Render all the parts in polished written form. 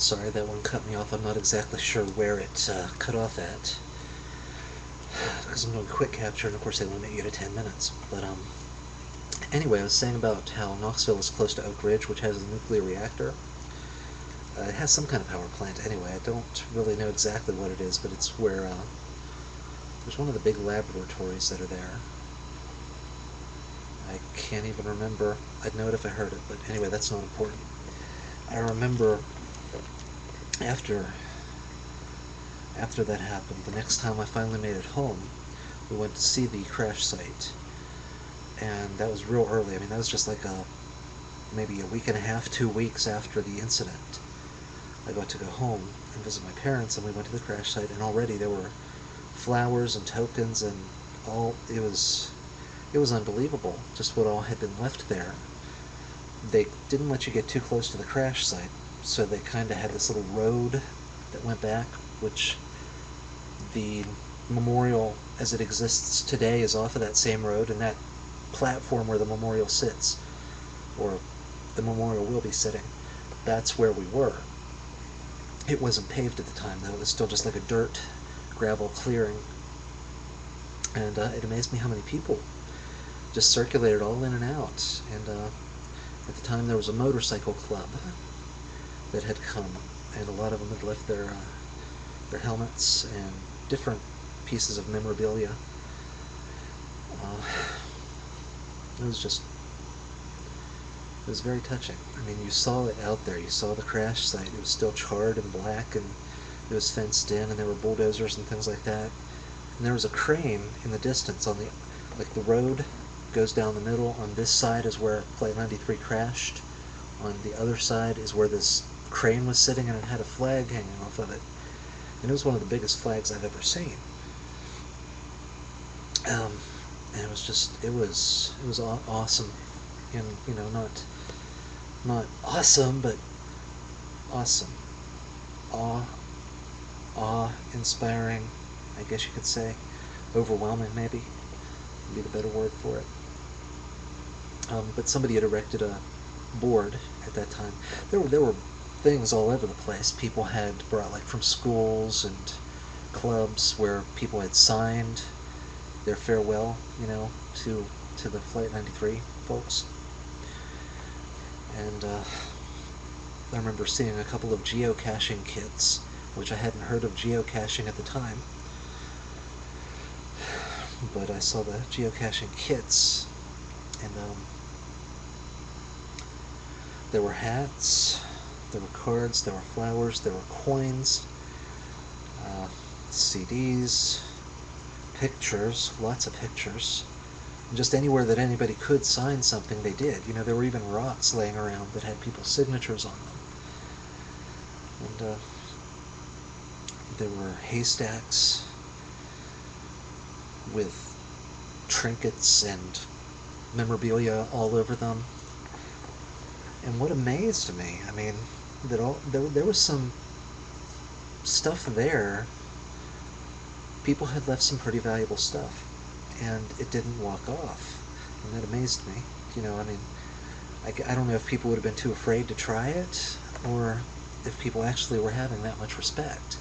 Sorry, that one cut me off. I'm not exactly sure where it cut off at, because I'm doing quick capture, and of course they limit you to 10 minutes. But anyway, I was saying about how Knoxville is close to Oak Ridge, which has a nuclear reactor. It has some kind of power plant anyway. I don't really know exactly what it is, but it's where there's one of the big laboratories that are there. I can't even remember. I'd know it if I heard it, but anyway, that's not important. I remember after that happened, the next time I finally made it home, we went to see the crash site, and that was real early. I mean, that was just like maybe a week and a half, 2 weeks after the incident. I got to go home and visit my parents, and we went to the crash site, and already there were flowers and tokens and all. It was unbelievable just what all had been left there. They didn't let you get too close to the crash site, so they kind of had this little road that went back, which the memorial as it exists today is off of that same road, and that platform where the memorial sits, or the memorial will be sitting, that's where we were. It wasn't paved at the time, though. It was still just like a dirt, gravel clearing. And it amazed me how many people just circulated all in and out. And at the time there was a motorcycle club that had come, and a lot of them had left their helmets and different pieces of memorabilia. It was very touching. I mean, you saw it out there. You saw the crash site. It was still charred and black, and it was fenced in, and there were bulldozers and things like that. And there was a crane in the distance on the road goes down the middle. On this side is where Flight 93 crashed. On the other side is where this crane was sitting, and it had a flag hanging off of it. And it was one of the biggest flags I've ever seen. And it was awesome, and not awesome, but awesome, awe-inspiring, I guess you could say, overwhelming maybe would be the better word for it. But somebody had erected a board at that time. There were things all over the place. People had brought, like, from schools and clubs where people had signed their farewell, to the Flight 93 folks. And I remember seeing a couple of geocaching kits, which I hadn't heard of geocaching at the time. But I saw the geocaching kits, and there were hats, there were cards, there were flowers, there were coins, CDs, pictures, lots of pictures. And just anywhere that anybody could sign something, they did. There were even rocks laying around that had people's signatures on them. And there were haystacks with trinkets and memorabilia all over them. And what amazed me, I mean, there was some stuff there. People had left some pretty valuable stuff, and it didn't walk off, and that amazed me. I mean, I don't know if people would have been too afraid to try it, or if people actually were having that much respect.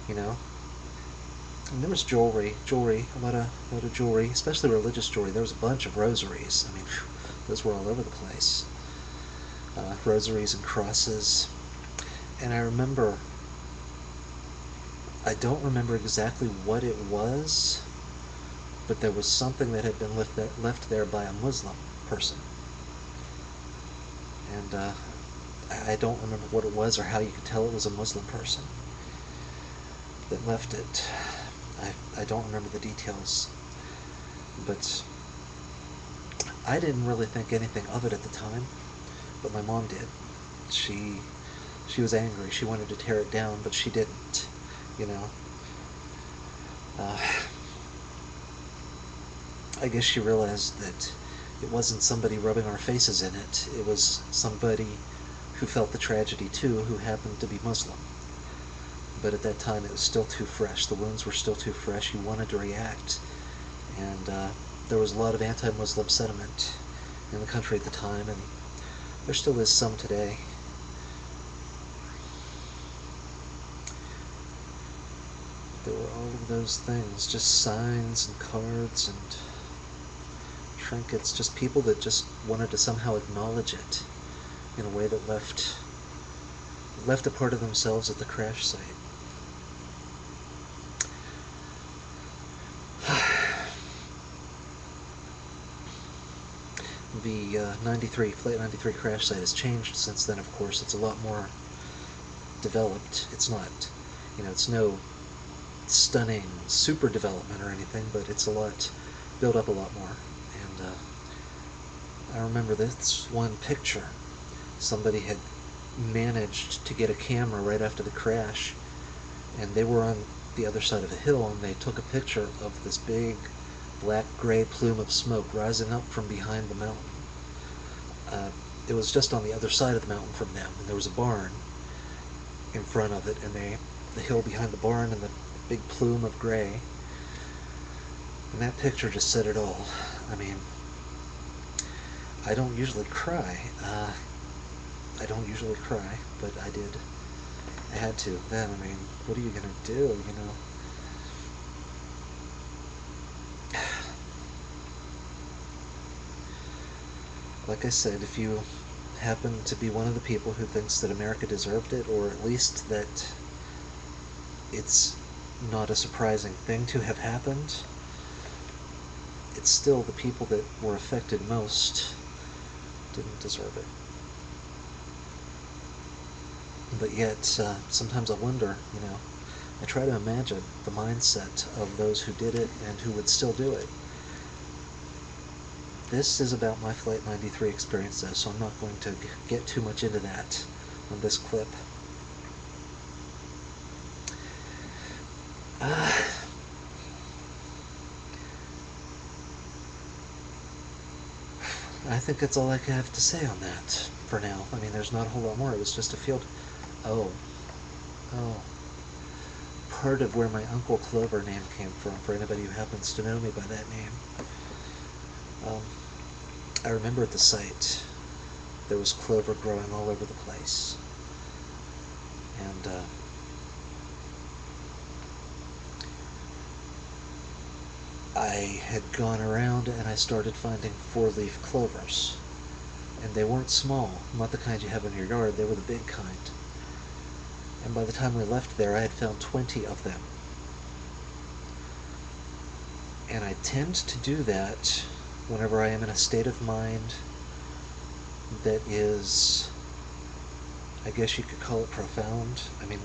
And there was jewelry, a lot of jewelry, especially religious jewelry. There was a bunch of rosaries. I mean, those were all over the place. Rosaries and crosses. And I don't remember exactly what it was, but there was something that had been left there by a Muslim person. And I don't remember what it was or how you could tell it was a Muslim person that left it. I don't remember the details, but I didn't really think anything of it at the time, but my mom did. She was angry. She wanted to tear it down, but she didn't, I guess she realized that it wasn't somebody rubbing our faces in it. It was somebody who felt the tragedy too, who happened to be Muslim. But at that time it was still too fresh. The wounds were still too fresh. You wanted to react. And there was a lot of anti-Muslim sentiment in the country at the time, and there still is some today. There were all of those things, just signs and cards and trinkets, just people that just wanted to somehow acknowledge it in a way that left a part of themselves at the crash site. The Flight 93 crash site has changed since then, of course. It's a lot more developed. It's not, it's no stunning super development or anything, but it's built up a lot more. And I remember this one picture. Somebody had managed to get a camera right after the crash, and they were on the other side of a hill, and they took a picture of this big black-gray plume of smoke rising up from behind the mountain. It was just on the other side of the mountain from them, and there was a barn in front of it, and the hill behind the barn and the big plume of gray. And that picture just said it all. I mean, I don't usually cry. But I did. I had to. Then, I mean, what are you gonna do, Like I said, if you happen to be one of the people who thinks that America deserved it, or at least that it's not a surprising thing to have happened, it's still the people that were affected most didn't deserve it. But yet, sometimes I wonder, I try to imagine the mindset of those who did it and who would still do it. This is about my Flight 93 experience, though, so I'm not going to get too much into that on this clip. I think that's all I have to say on that for now. I mean, there's not a whole lot more. It was just a field. Oh. Part of where my Uncle Clover name came from, for anybody who happens to know me by that name. I remember at the site, there was clover growing all over the place. And I had gone around and I started finding 4-leaf clovers. And they weren't small, not the kind you have in your yard, they were the big kind. And by the time we left there, I had found 20 of them. And I tend to do that whenever I am in a state of mind that is, I guess you could call it profound. I mean,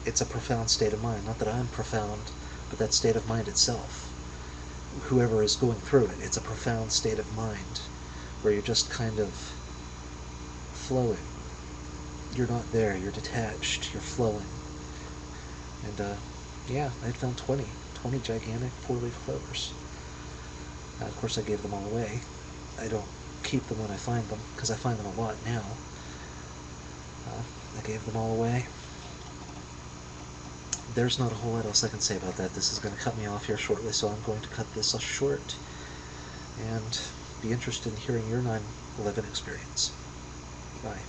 it's a profound state of mind. Not that I'm profound, but that state of mind itself. Whoever is going through it, it's a profound state of mind where you're just kind of flowing. You're not there, you're detached, you're flowing. And yeah, I'd found 20 gigantic 4-leaf clovers. Of course, I gave them all away. I don't keep them when I find them, because I find them a lot now. I gave them all away. There's not a whole lot else I can say about that. This is going to cut me off here shortly, so I'm going to cut this short and be interested in hearing your 9/11 experience. Bye.